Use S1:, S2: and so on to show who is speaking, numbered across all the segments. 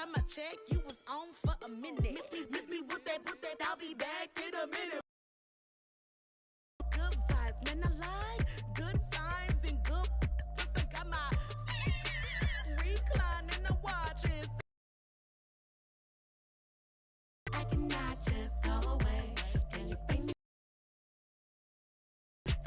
S1: time I checked, you was on for a minute. Miss me with that, I'll be back in a minute. Good vibes, man, I like good times and good. I got my recline and I'm watching. I cannot just go away. Can you bring me?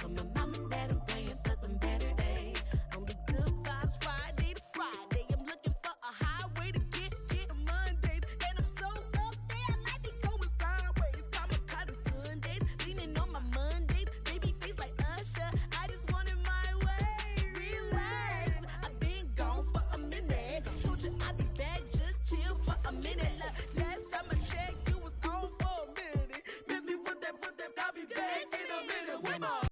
S1: So my mom and dad, I'm praying for some better days. Only good vibes Friday to Friday. I'm looking for a highway to get Mondays. And I'm so up there, I might be going sideways. Kamikaze Sundays, leaning on my Mondays. Baby face like Usher, I just want it my way. Relax, I've been gone for a minute. Told you I'd be back, just chill for a minute. Last time I checked, you was on for a minute. Miss me with that, I'll be back in a minute. One more.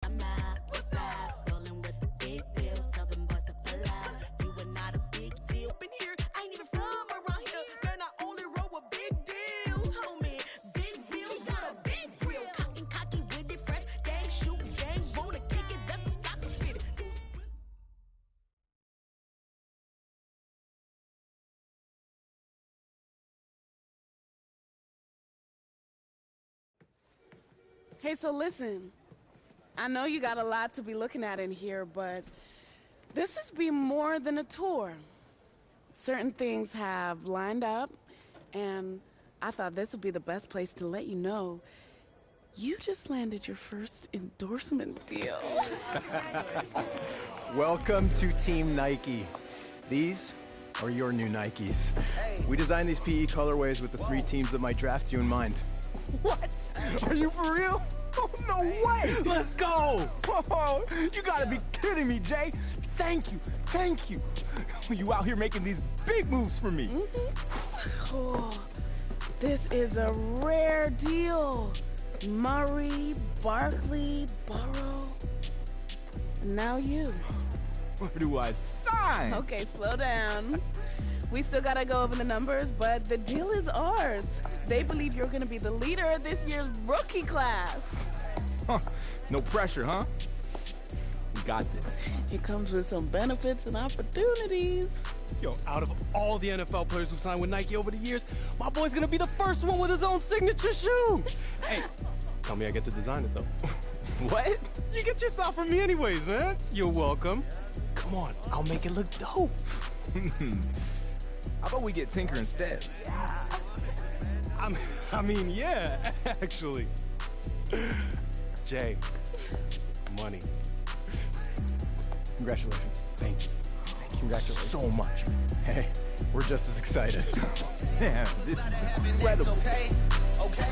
S1: I'm out, what's up? Rolling with the big deals. Tell them boys to pull out. You are not a big deal. Been here, I ain't even from around here. Man, I only roll with big deals, homie. Big wheels, got a big wheel. Cocky with it, fresh. Gang shoot, gang wanna kick it. That's a soccer fit.
S2: Hey, so listen, I know you got a lot to be looking at in here, but this has been more than a tour. Certain things have lined up, and I thought this would be the best place to let you know you just landed your first endorsement deal.
S3: Welcome to Team Nike. These are your new Nikes. We designed these PE colorways with the 3 teams that might draft you in mind.
S4: What? Are you for real? Oh, no way! Let's go! Oh, you gotta be kidding me, Jay. Thank you, thank you. You out here making these big moves for me.
S2: Oh, this is a rare deal. Murray, Barkley, Burrow, and now you.
S4: Where do I sign?
S2: Okay, slow down. We still gotta go over the numbers, but the deal is ours. They believe you're gonna be the leader of this year's rookie class.
S4: Huh. No pressure, huh? We got this.
S2: It comes with some benefits and opportunities.
S5: Yo, out of all the NFL players who signed with Nike over the years, my boy's gonna be the first one with his own signature shoe. Hey, tell me I get to design it, though.
S4: What?
S5: You get your stuff from me anyways, man. You're welcome. Come on, I'll make it look dope.
S4: How about we get Tinker instead?
S5: I mean, yeah, actually. Jay, money.
S3: Congratulations.
S4: Thank you.
S3: Congratulations.
S4: So much.
S3: Hey, we're just as excited.
S4: Man, this is incredible.
S1: Okay.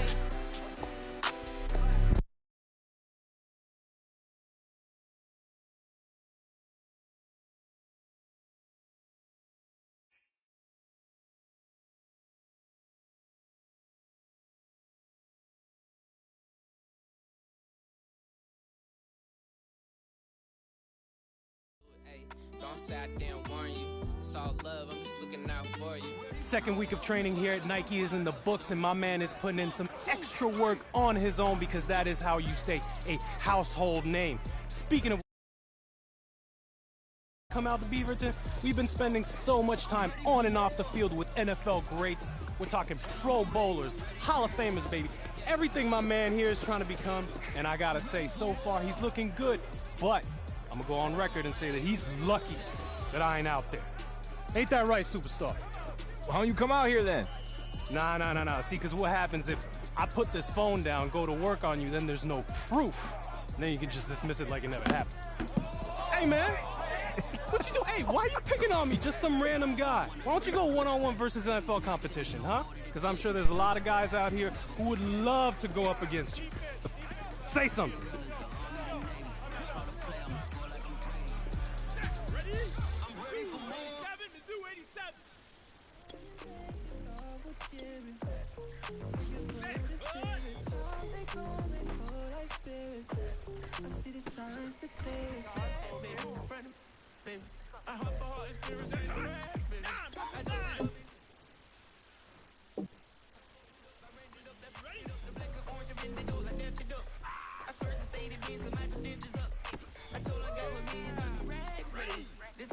S6: Don't say I didn't warn you. It's all love, I'm just looking out for you.
S5: Second week of training here at Nike is in the books, and my man is putting in some extra work on his own because that is how you stay a household name. Speaking of come out to Beaverton, we've been spending so much time on and off the field with NFL greats. We're talking Pro Bowlers, Hall of Famers, baby. Everything my man here is trying to become, and I gotta say, so far he's looking good, but I'm gonna go on record and say that he's lucky that I ain't out there. Ain't that right, superstar?
S4: Why don't you come out here then?
S5: Nah. See, because what happens if I put this phone down, go to work on you, then there's no proof. And then you can just dismiss it like it never happened. Hey, man. What you do? Hey, why are you picking on me? Just some random guy. Why don't you go one-on-one versus NFL competition, huh? Because I'm sure there's a lot of guys out here who would love to go up against you. Say something.
S1: This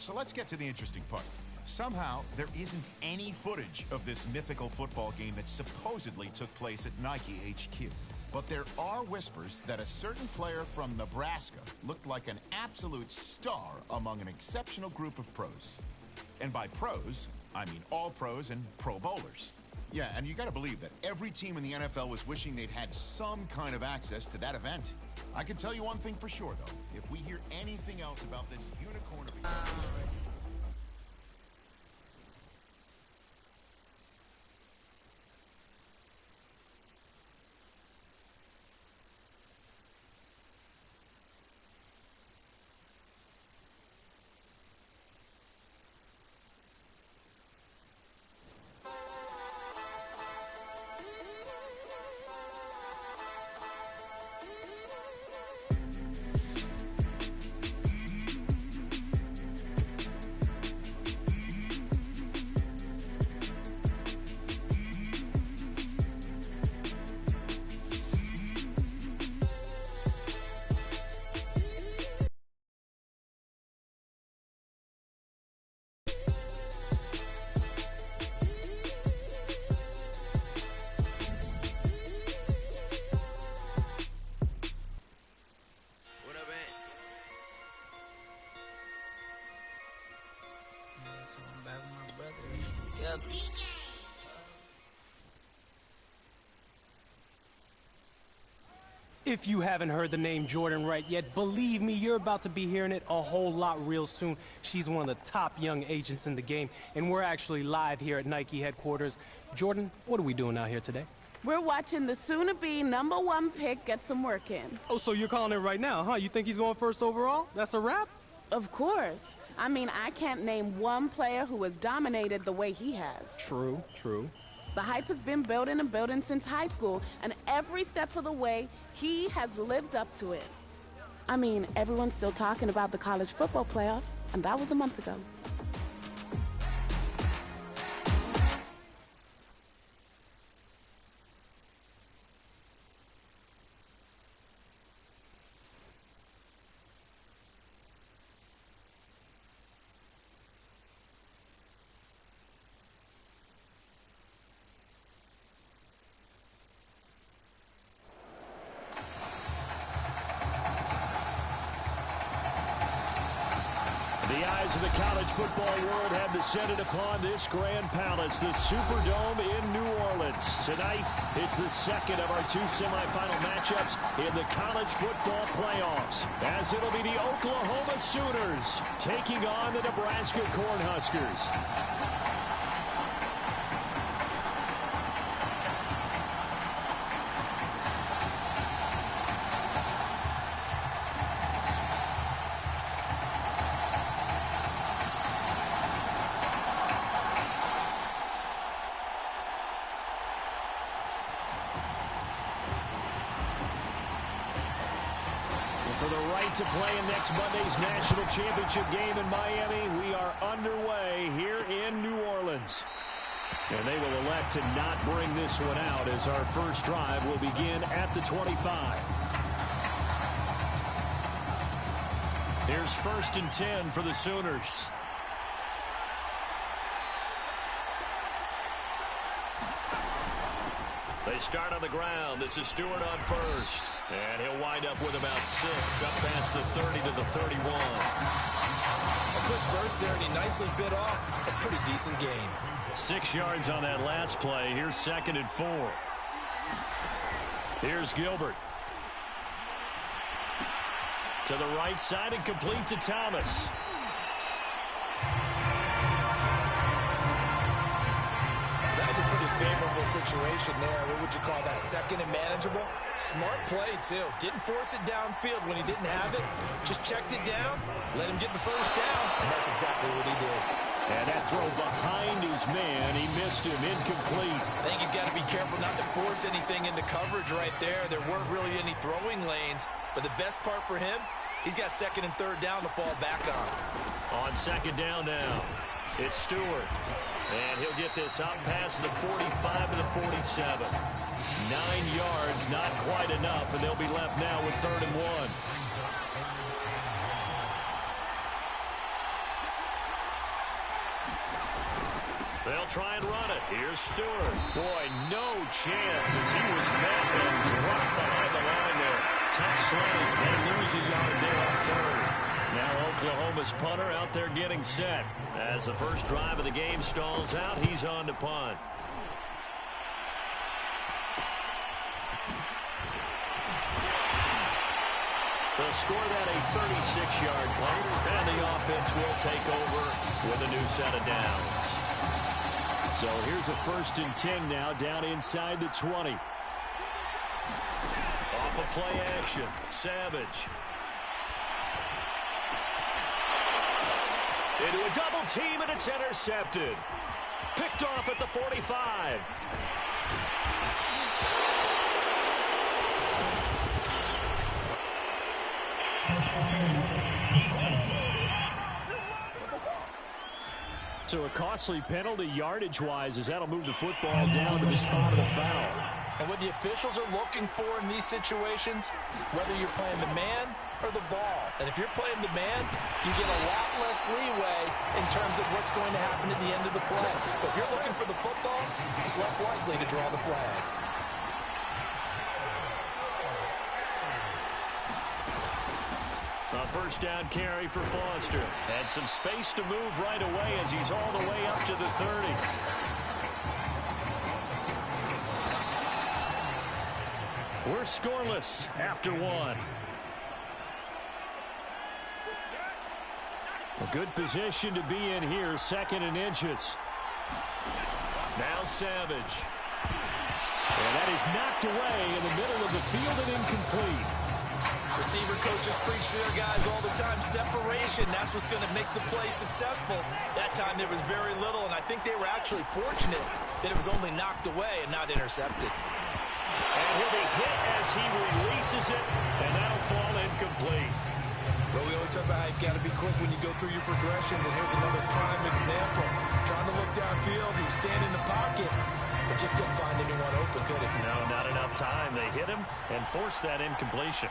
S7: So let's get to the interesting part. Somehow, there isn't any footage of this mythical football game that supposedly took place at Nike HQ. But there are whispers that a certain player from Nebraska looked like an absolute star among an exceptional group of pros. And by pros, I mean all pros and pro bowlers. Yeah, and you gotta believe that every team in the NFL was wishing they'd had some kind of access to that event. I can tell you one thing for sure, though. If we hear anything else about this unicorn of a...
S5: If you haven't heard the name Jordan Wright yet, believe me, you're about to be hearing it a whole lot real soon. She's one of the top young agents in the game, and we're actually live here at Nike headquarters. Jordan, what are we doing out here today?
S2: We're watching the soon-to-be #1 pick get some work in.
S5: Oh, so you're calling it right now, huh? You think he's going first overall? That's a wrap?
S2: Of course. I mean, I can't name one player who has dominated the way he has.
S5: True, true.
S2: The hype has been building and building since high school, and every step of the way, he has lived up to it. I mean, everyone's still talking about the college football playoff, and that was a month ago.
S8: The eyes of the college football world have descended upon this grand palace, the Superdome in New Orleans. Tonight, it's the second of our two semifinal matchups in the college football playoffs, as it'll be the Oklahoma Sooners taking on the Nebraska Cornhuskers. For the right to play in next Monday's national championship game in Miami, we are underway here in New Orleans. And they will elect to not bring this one out as our first drive will begin at the 25. Here's 1st and 10 for the Sooners. They start on the ground. This is Stewart on first. And he'll wind up with about 6, up past the 30 to the 31.
S9: A quick burst there, and he nicely bit off a pretty decent gain.
S8: 6 yards on that last play. Here's 2nd and 4. Here's Gilbert. To the right side and complete to Thomas.
S9: That was a pretty favorable situation there. What would you call that? 2nd and manageable? Smart play, too. Didn't force it downfield when he didn't have it. Just checked it down, let him get the first down, and that's exactly what he did.
S8: And that throw behind his man, he missed him, incomplete.
S9: I think he's got to be careful not to force anything into coverage right there. There weren't really any throwing lanes, but the best part for him, he's got 2nd and 3rd down to fall back on.
S8: On 2nd down now, it's Stewart. And he'll get this out past the 45 to the 47. 9 yards, not quite enough, and they'll be left now with 3rd and 1. They'll try and run it. Here's Stewart. Boy, no chance as he was met and dropped behind the line there. Tough sledding. They lose a yard there on third. Now Oklahoma's punter out there getting set. As the first drive of the game stalls out, he's on to punt. They'll score that a 36-yard punt, and the offense will take over with a new set of downs. So here's a 1st and 10 now, down inside the 20. Off of play action, Savage. Into a double team, and it's intercepted. Picked off at the 45. So a costly penalty yardage-wise as that'll move the football down to the spot of the foul.
S9: And what the officials are looking for in these situations, whether you're playing the man or the ball. And if you're playing the man, you get a lot less leeway in terms of what's going to happen at the end of the play. But if you're looking for the football, it's less likely to draw the flag.
S8: A first down carry for Foster. And some space to move right away as he's all the way up to the 30. We're scoreless after one. A good position to be in here, 2nd and inches. Now Savage. And that is knocked away in the middle of the field and incomplete.
S9: Receiver coaches preach to their guys all the time. Separation, that's what's going to make the play successful. That time there was very little, and I think they were actually fortunate that it was only knocked away and not intercepted.
S8: And he'll be hit as he releases it, and that'll fall incomplete.
S9: But we always talk about how you've got to be quick when you go through your progressions, and here's another prime example. Trying to look downfield, he was standing in the pocket, but just couldn't find anyone open, could he?
S8: No, not enough time. They hit him and forced that incompletion.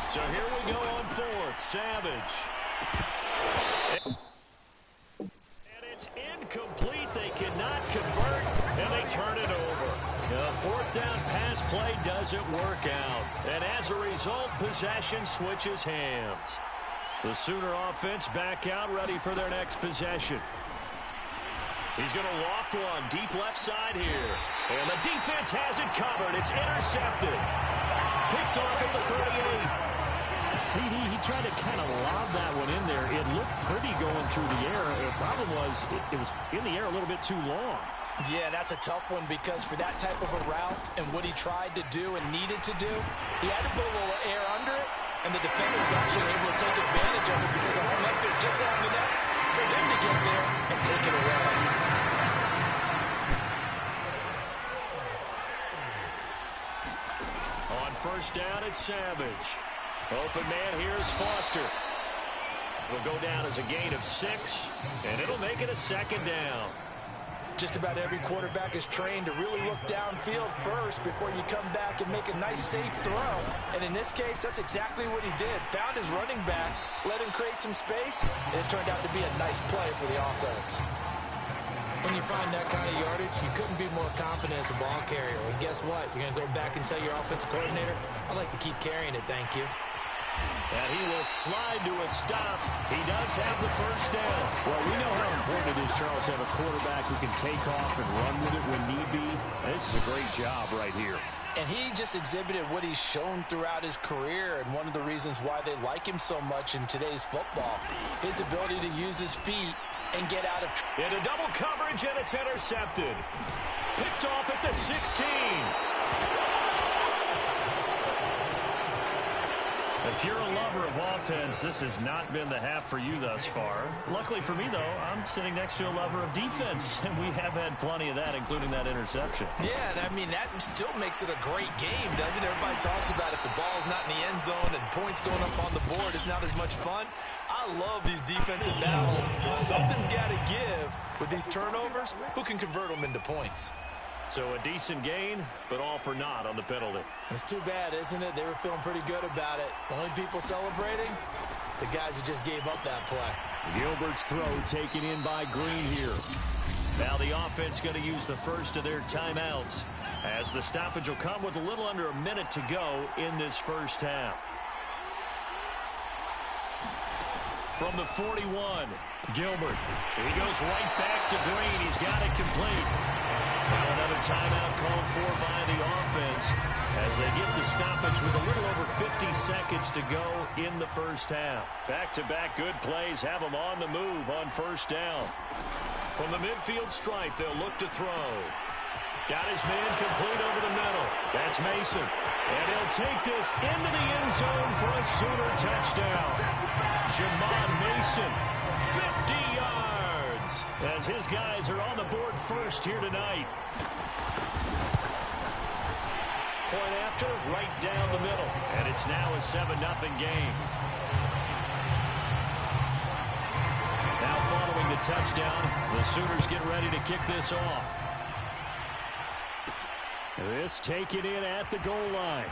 S8: So here we go on 4th. Savage. And it's incomplete. They cannot convert, and they turn it over. The 4th down pass play doesn't work out. And as a result, possession switches hands. The Sooner offense back out, ready for their next possession. He's going to loft one deep left side here. And the defense has it covered. It's intercepted. Picked off at the 38. CD, he tried to kind of lob that one in there. It looked pretty going through the air. The problem was it was in the air a little bit too long.
S9: Yeah, that's a tough one because for that type of a route and what he tried to do and needed to do, he had to put a little air under it, and the defender was actually able to take advantage of it because it hung up there just long enough for him to get there and take it away.
S8: On 1st down, it's Savage. Open man, here's Foster. Will go down as a gain of 6, and it'll make it a 2nd down.
S9: Just about every quarterback is trained to really look downfield first before you come back and make a nice, safe throw. And in this case, that's exactly what he did. Found his running back, let him create some space, and it turned out to be a nice play for the offense. When you find that kind of yardage, you couldn't be more confident as a ball carrier. And guess what? You're going to go back and tell your offensive coordinator, I'd like to keep carrying it, thank you.
S8: And he will slide to a stop. He does have the 1st down.
S10: Well, we know how important it is, Charles, to have a quarterback who can take off and run with it when need be. And this is a great job right here.
S9: And he just exhibited what he's shown throughout his career, and one of the reasons why they like him so much in today's football, his ability to use his feet and get out of...
S8: Into double coverage, and it's intercepted. Picked off at the 16. If you're a lover of offense, this has not been the half for you thus far. Luckily for me, though, I'm sitting next to a lover of defense, and we have had plenty of that, including that interception.
S9: Yeah, and I mean, that still makes it a great game, doesn't it? Everybody talks about if the ball's not in the end zone and points going up on the board, it's not as much fun. I love these defensive battles. Something's got to give with these turnovers. Who can convert them into points?
S8: So a decent gain, but all for naught on the penalty.
S9: It's too bad, isn't it? They were feeling pretty good about it. The only people celebrating, the guys who just gave up that play.
S8: Gilbert's throw taken in by Green here. Now the offense going to use the first of their timeouts, as the stoppage will come with a little under a minute to go in this first half. From the 41, Gilbert. He goes right back to Green. He's got it complete. Now another timeout called for by the offense as they get the stoppage with a little over 50 seconds to go in the first half. Back-to-back good plays have them on the move on first down. From the midfield stripe, they'll look to throw. Got his man complete over the middle. That's Mason. And he'll take this into the end zone for a Sooner touchdown. Jamon Mason, 50 yards, as his guys are on the board first here tonight. Point after, right down the middle. And it's now a 7-0 game. Now following the touchdown, the Sooners get ready to kick this off. This taken in at the goal line.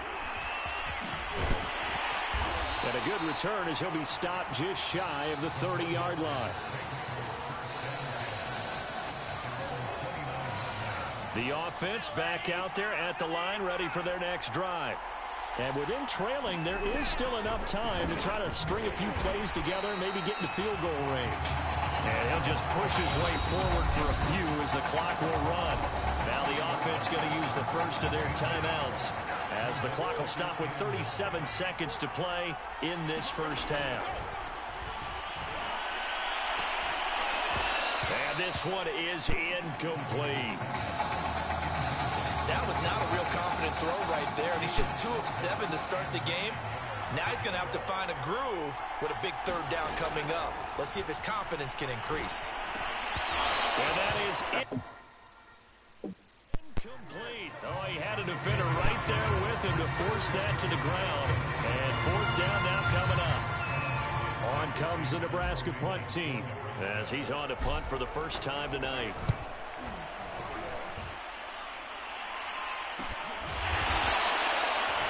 S8: And a good return as he'll be stopped just shy of the 30-yard line. The offense back out there at the line, ready for their next drive. And with them trailing, there is still enough time to try to string a few plays together and maybe get into field goal range. And he'll just push his way forward for a few as the clock will run. Now the offense going to use the first of their timeouts as the clock will stop with 37 seconds to play in this first half. And this one is incomplete.
S9: That was not a real confident throw right there, and he's just 2 of 7 to start the game. Now he's going to have to find a groove with a big third down coming up. Let's see if his confidence can increase.
S8: And that is incomplete. Oh, he had a defender right there with him to force that to the ground. And fourth down now coming up. On comes the Nebraska punt team as he's on to punt for the first time tonight.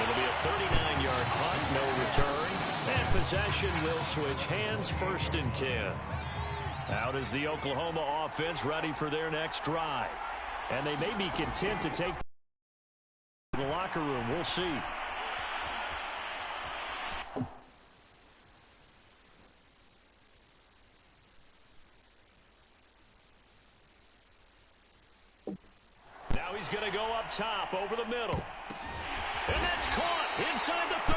S8: It'll be a 39-yard punt, no return. And possession will switch hands, 1st and 10. Out is the Oklahoma offense ready for their next drive. And they may be content to take the locker room. We'll see. Now he's going to go up top over the middle. And that's caught inside the 30.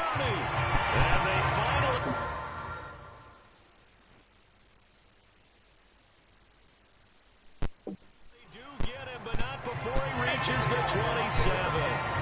S8: And they finally... They do get him, but not before he reaches the 27.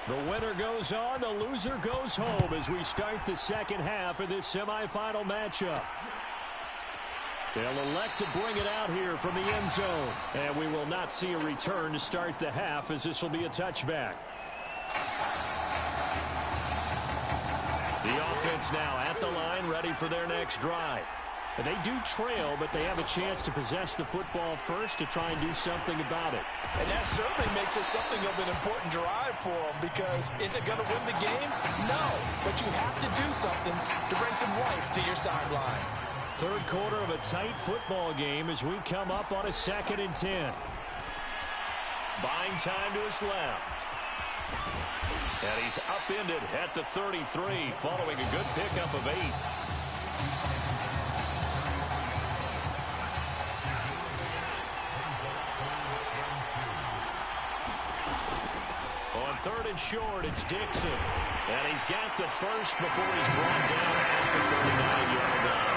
S8: The winner goes on, the loser goes home as we start the second half of this semifinal matchup. They'll elect to bring it out here from the end zone. And we will not see a return to start the half as this will be a touchback. The offense now at the line, ready for their next drive. And they do trail, but they have a chance to possess the football first to try and do something about it.
S9: And that certainly makes it something of an important drive for them, because is it going to win the game? No, but you have to do something to bring some life to your sideline.
S8: Third quarter of a tight football game as we come up on a 2nd and 10. Buying time to his left. And he's upended at the 33 following a good pickup of 8. On 3rd and short, it's Dixon. And he's got the first before he's brought down at the 39-yard line.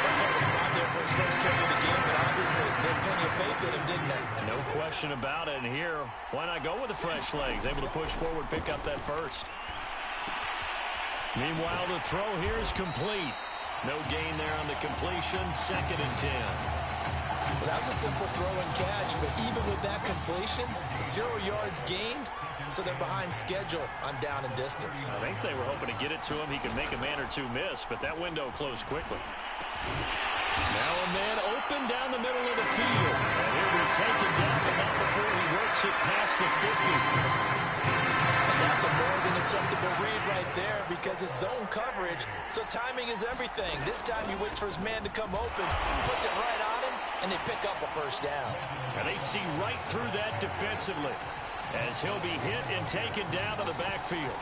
S9: That's kind of a spot there for his first carry of the game, but obviously they had plenty of faith in him, didn't they?
S8: No question about it. And here, why not go with the fresh legs? Able to push forward, pick up that first. Meanwhile, the throw here is complete. No gain there on the completion. 2nd and 10.
S9: Well, that was a simple throw and catch, but even with that completion, 0 yards gained, so they're behind schedule on down and distance.
S8: I think they were hoping to get it to him. He could make a man or two miss, but that window closed quickly. Now a man open down the middle of the field. And he'll be taken down, but not before he works it past the 50.
S9: And that's a more than acceptable read right there, because it's zone coverage, so timing is everything. This time he waits for his man to come open, puts it right on him, and they pick up a first down.
S8: And they see right through that defensively as he'll be hit and taken down to the backfield.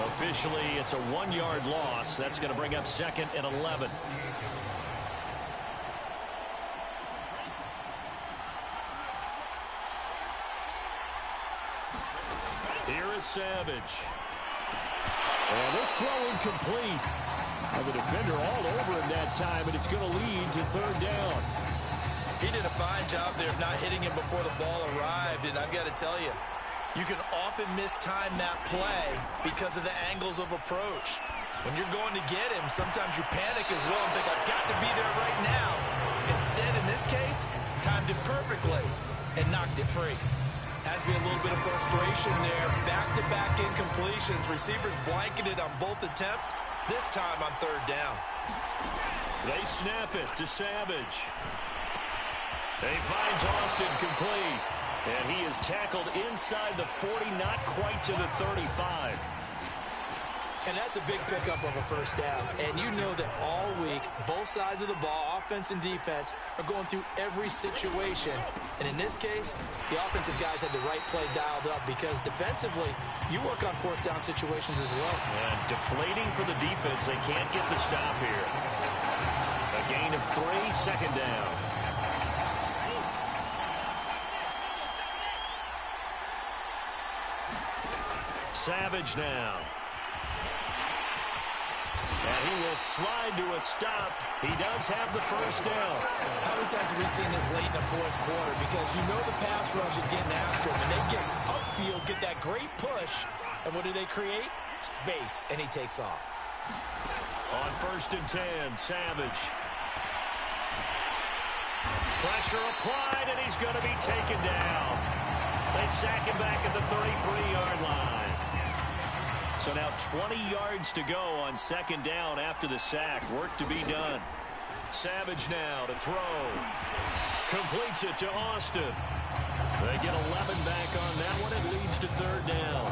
S8: Officially, it's a 1-yard loss. That's going to bring up 2nd and 11. Here is Savage. And this throw incomplete. And the defender all over him that time, and it's going to lead to 3rd down.
S9: He did a fine job there of not hitting him before the ball arrived, and I've got to tell you, you can often mistime that play because of the angles of approach. When you're going to get him, sometimes you panic as well and think, I've got to be there right now. Instead, in this case, timed it perfectly and knocked it free. Has to be a little bit of frustration there. Back-to-back incompletions. Receivers blanketed on both attempts, this time on 3rd down.
S8: They snap it to Savage. He finds Austin complete. And he is tackled inside the 40, not quite to the 35.
S9: And that's a big pickup of a first down. And you know that all week, both sides of the ball, offense and defense, are going through every situation. And in this case, the offensive guys had the right play dialed up, because defensively, you work on 4th down situations as well.
S8: And deflating for the defense. They can't get the stop here. A gain of 3, 2nd down. Savage now. And he will slide to a stop. He does have the first down.
S9: How many times have we seen this late in the 4th quarter? Because you know the pass rush is getting after him, and they get upfield, get that great push, and what do they create? Space, and he takes off.
S8: On 1st and 10, Savage. Pressure applied, and he's going to be taken down. They sack him back at the 33-yard line. So now 20 yards to go on 2nd down after the sack. Work to be done. Savage now to throw. Completes it to Austin. They get 11 back on that one. It leads to 3rd down.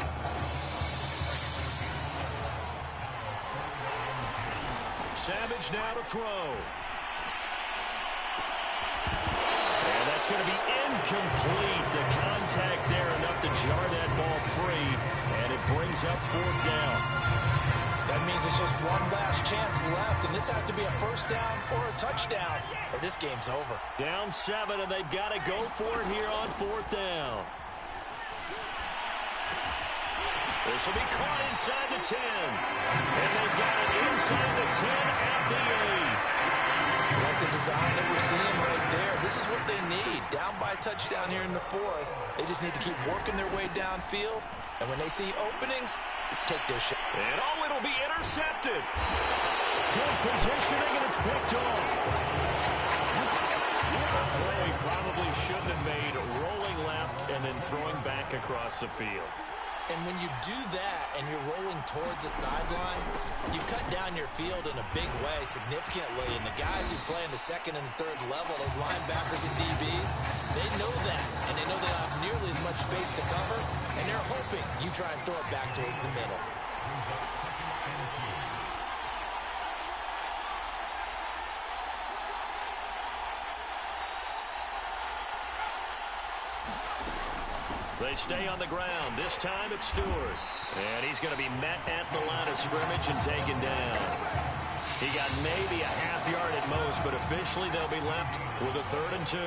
S8: Savage now to throw. And that's going to be incomplete. The contact there enough to jar that ball free. And it brings up 4th down.
S9: That means it's just one last chance left, and this has to be a first down or a touchdown, or this game's over.
S8: Down 7, and they've got to go for it here on 4th down. This will be caught inside the 10. And they've got it inside the 10 at the 8.
S9: Like the design that we're seeing right there, this is what they need. lead, down by a touchdown here in the fourth. They just need to keep working their way downfield. And when they see openings, take their shot.
S8: And it'll be intercepted. Good positioning, and it's picked off. A throw he probably shouldn't have made, rolling left and then throwing back across the field.
S9: And when you do that and you're rolling towards the sideline, you cut down your field in a big way, significantly. And the guys who play in the second and the third level, those linebackers and DBs, they know that. And they know they don't have nearly as much space to cover. And they're hoping you try and throw it back towards the middle.
S8: They stay on the ground. This time it's Stewart. And he's going to be met at the line of scrimmage and taken down. He got maybe a half yard at most, but officially they'll be left with a 3rd and 2.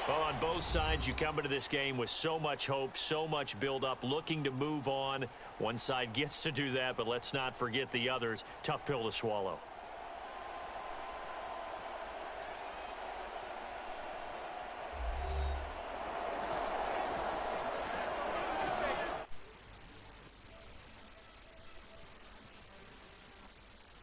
S8: Well, on both sides, you come into this game with so much hope, so much build-up, looking to move on. One side gets to do that, but let's not forget the others. Tough pill to swallow.